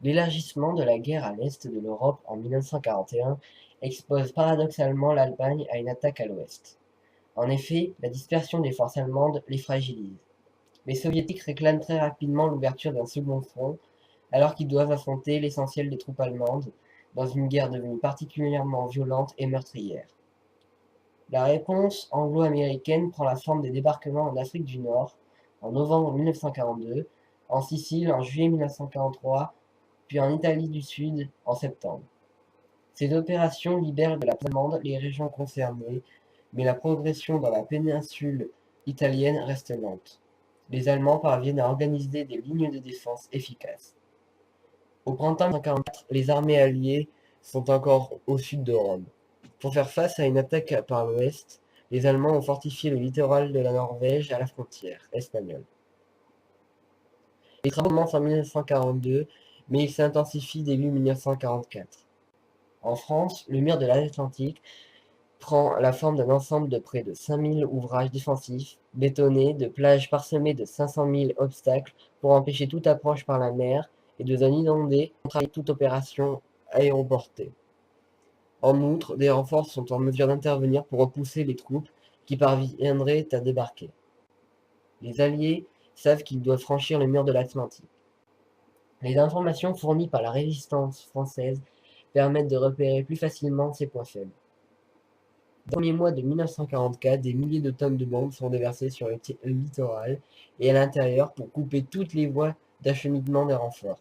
L'élargissement de la guerre à l'est de l'Europe en 1941 expose paradoxalement l'Allemagne à une attaque à l'ouest. En effet, la dispersion des forces allemandes les fragilise. Les soviétiques réclament très rapidement l'ouverture d'un second front, alors qu'ils doivent affronter l'essentiel des troupes allemandes dans une guerre devenue particulièrement violente et meurtrière. La réponse anglo-américaine prend la forme des débarquements en Afrique du Nord en novembre 1942, en Sicile en juillet 1943, puis en Italie du Sud en septembre. Ces opérations libèrent de la place allemande les régions concernées, mais la progression dans la péninsule italienne reste lente. Les Allemands parviennent à organiser des lignes de défense efficaces. Au printemps 1944, les armées alliées sont encore au sud de Rome. Pour faire face à une attaque par l'ouest, les Allemands ont fortifié le littoral de la Norvège à la frontière espagnole. Les travaux commencent en 1942, mais ils s'intensifient début 1944. En France, le mur de l'Atlantique prend la forme d'un ensemble de près de 5000 ouvrages défensifs, bétonnés, de plages parsemées de 500 000 obstacles pour empêcher toute approche par la mer et de zones inondées contre toute opération aéroportée. En outre, des renforts sont en mesure d'intervenir pour repousser les troupes qui parviendraient à débarquer. Les Alliés savent qu'ils doivent franchir le mur de l'Atlantique. Les informations fournies par la résistance française permettent de repérer plus facilement ces points faibles. Dans les premiers mois de 1944, des milliers de tonnes de bombes sont déversées sur le littoral et à l'intérieur pour couper toutes les voies d'acheminement des renforts.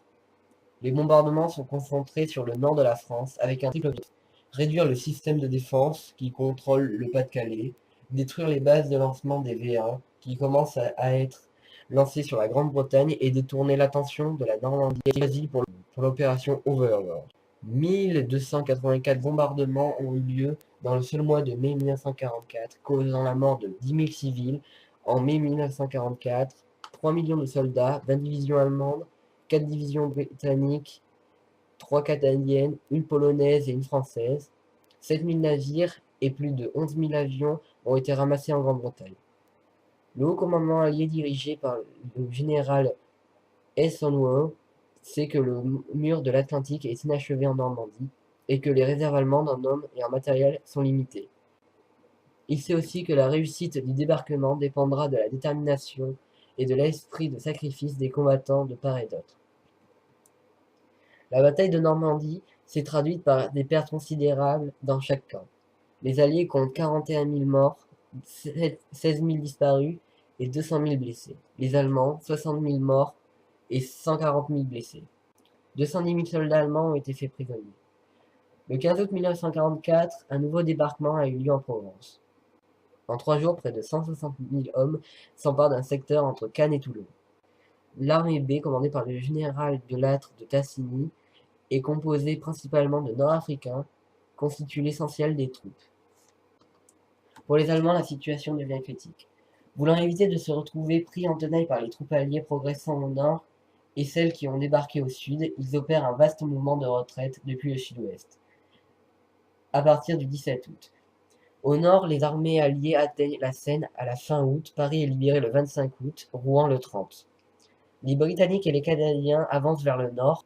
Les bombardements sont concentrés sur le nord de la France avec un triple objectif: réduire le système de défense qui contrôle le Pas-de-Calais, détruire les bases de lancement des V1 qui commencent à être lancées sur la Grande-Bretagne et détourner l'attention de la Normandie choisie pour l'opération Overlord. 1284 bombardements ont eu lieu dans le seul mois de mai 1944, causant la mort de 10 000 civils. En mai 1944, 3 millions de soldats, 20 divisions allemandes, 4 divisions britanniques, 3 canadiennes, une polonaise et une française, 7 000 navires et plus de 11 000 avions ont été ramassés en Grande-Bretagne. Le haut commandement allié dirigé par le général Eisenhower sait que le mur de l'Atlantique est inachevé en Normandie et que les réserves allemandes en hommes et en matériel sont limitées. Il sait aussi que la réussite du débarquement dépendra de la détermination et de l'esprit de sacrifice des combattants de part et d'autre. La bataille de Normandie s'est traduite par des pertes considérables dans chaque camp. Les Alliés comptent 41 000 morts, 16 000 disparus et 200 000 blessés. Les Allemands, 60 000 morts et 140 000 blessés. 210 000 soldats allemands ont été faits prisonniers. Le 15 août 1944, un nouveau débarquement a eu lieu en Provence. En 3 jours, près de 160 000 hommes s'emparent d'un secteur entre Cannes et Toulon. L'armée B, commandée par le général de Lattre de Tassigny, est composée principalement de Nord-Africains, constitue l'essentiel des troupes. Pour les Allemands, la situation devient critique. Voulant éviter de se retrouver pris en tenaille par les troupes alliées progressant au nord et celles qui ont débarqué au sud, ils opèrent un vaste mouvement de retraite depuis le sud-ouest, à partir du 17 août. Au nord, les armées alliées atteignent la Seine à la fin août, Paris est libéré le 25 août, Rouen le 30. Les Britanniques et les Canadiens avancent vers le nord,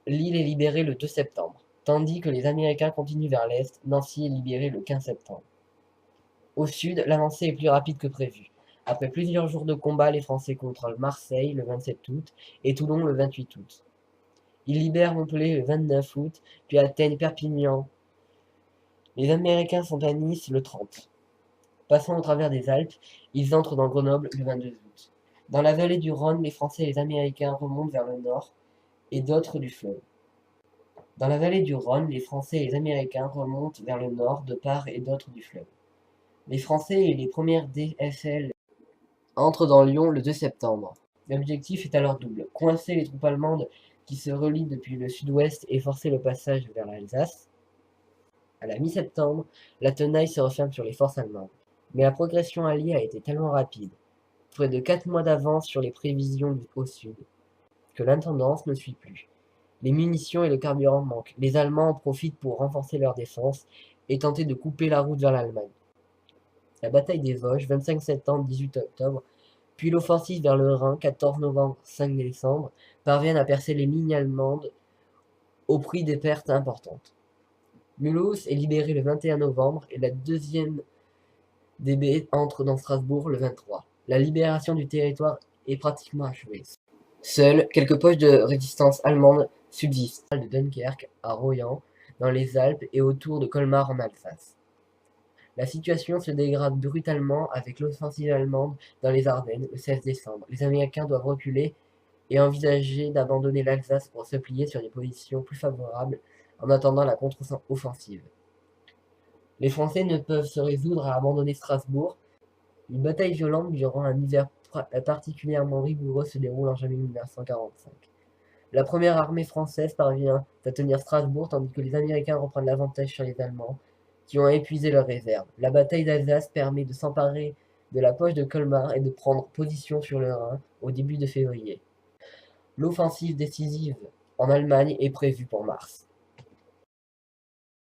l'île est libérée le 2 septembre, tandis que les Américains continuent vers l'est, Nancy est libérée le 15 septembre. Au sud, l'avancée est plus rapide que prévu. Après plusieurs jours de combat, les Français contrôlent Marseille le 27 août et Toulon le 28 août. Ils libèrent Montpellier le 29 août, puis atteignent Perpignan. Les Américains sont à Nice le 30. Passant au travers des Alpes, ils entrent dans Grenoble le 22 août. Dans la vallée du Rhône, les Français et les Américains remontent vers le nord et d'autres du fleuve. Dans la vallée du Rhône, les Français et les Américains remontent vers le nord de part et d'autre du fleuve. Les Français et les premières DFL entrent dans Lyon le 2 septembre. L'objectif est alors double: coincer les troupes allemandes qui se relient depuis le sud-ouest et forcer le passage vers l'Alsace. À la mi-septembre, la tenaille se referme sur les forces allemandes. Mais la progression alliée a été tellement rapide, près de 4 mois d'avance sur les prévisions au sud, que l'intendance ne suit plus. Les munitions et le carburant manquent. Les Allemands en profitent pour renforcer leur défense et tenter de couper la route vers l'Allemagne. La bataille des Vosges, 25 septembre, 18 octobre, puis l'offensive vers le Rhin, 14 novembre, 5 décembre, parviennent à percer les lignes allemandes au prix des pertes importantes. Mulhouse est libéré le 21 novembre et la deuxième DB entre dans Strasbourg le 23. La libération du territoire est pratiquement achevée. Seules quelques poches de résistance allemande subsistent, de Dunkerque à Royan, dans les Alpes et autour de Colmar en Alsace. La situation se dégrade brutalement avec l'offensive allemande dans les Ardennes le 16 décembre. Les Américains doivent reculer et envisager d'abandonner l'Alsace pour se plier sur des positions plus favorables en attendant la contre-offensive. Les Français ne peuvent se résoudre à abandonner Strasbourg. Une bataille violente durant un hiver particulièrement rigoureux se déroule en janvier 1945. La première armée française parvient à tenir Strasbourg tandis que les Américains reprennent l'avantage sur les Allemands, qui ont épuisé leurs réserves. La bataille d'Alsace permet de s'emparer de la poche de Colmar et de prendre position sur le Rhin au début de février. L'offensive décisive en Allemagne est prévue pour mars.